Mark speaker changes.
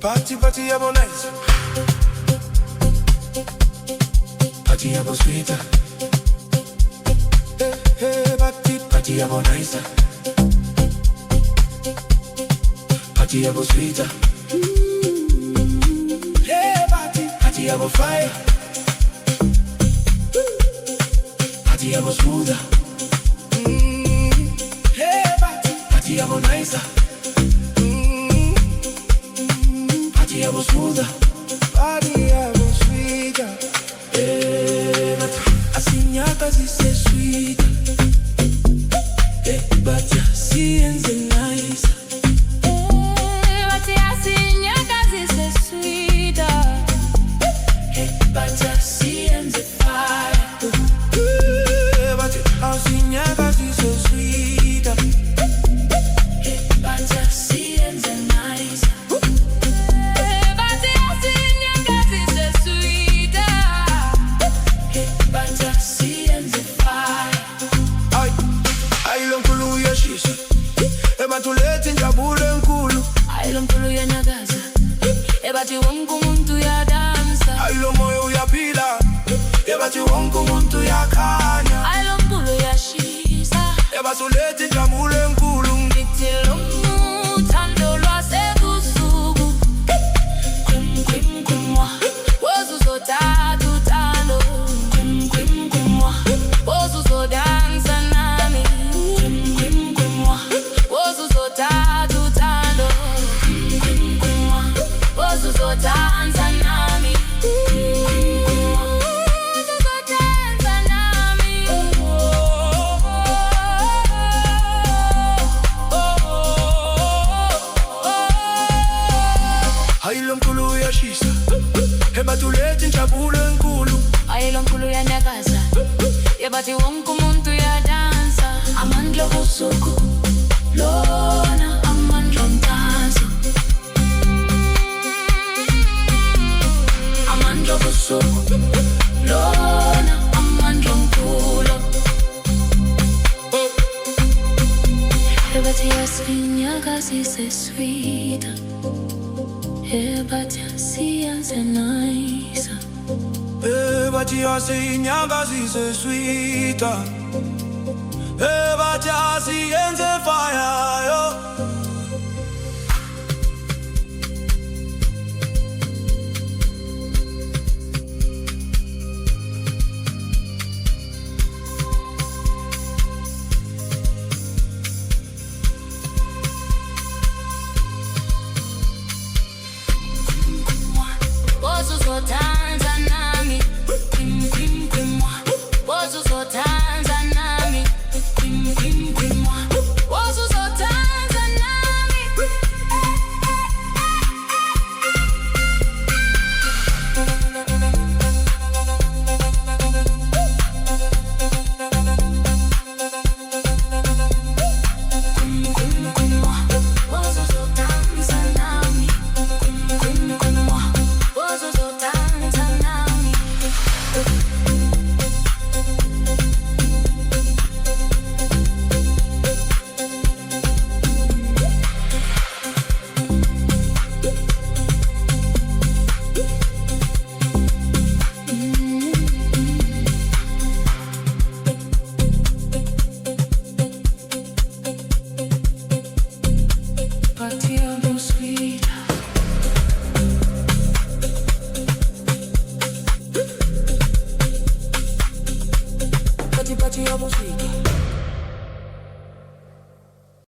Speaker 1: Party yabo nice. Party yabo sweet. Hey, party yabo nice. Party yabo sweet. Hey, party yabo fire. Party yabo smooth. Hey, party yabo nice. Party yabo smooth. Party yabo sweet. Hey, asinyaka zise sweet. Hey, but see and the nice. Matuleti njabule nkulu
Speaker 2: Ailo mkulu ya nyagaza Ebati wangu muntu ya dansa
Speaker 1: Ailo moyo ya pila Ebati wangu muntu ya kanya
Speaker 2: Ailo mkulu ya shisa
Speaker 1: Ebatuleti njabule nkulu
Speaker 2: Ngitilo mutando lwa segusugu Kwim kwim kwimwa Wozu so tatu talo Kwim kwim kwimwa Wozu so dansa nami Kwim kwim kwimwa Wozu so tatu talo Kwim kwim kwimwa Wozu so dansa nami
Speaker 1: Ailo mkulu ya shisa Ebatuleti njabule nkulu
Speaker 2: Ailo mkulu ya nyagaza Ebati wangu muntu ya dansa Amandla busuku Lona amandla mtanzo Amandla busuku Lona amandla mkulo Ebati yasinya zise sweet Ebati yasiyanze nice
Speaker 1: Ebati asinyaka zise sweet. Ebati asiyenze fire yo.
Speaker 2: Wozu so dansa nami Kwim kwim kwimwa Wozu so dansa nami Kwim kwim kwimwa Wozu so dansa nami Kwim kwim kwimwa Wozu so dansa nami Kwim kwim kwimwa Wozu so dansa nami Party yabo sweet. Party yabo sweet.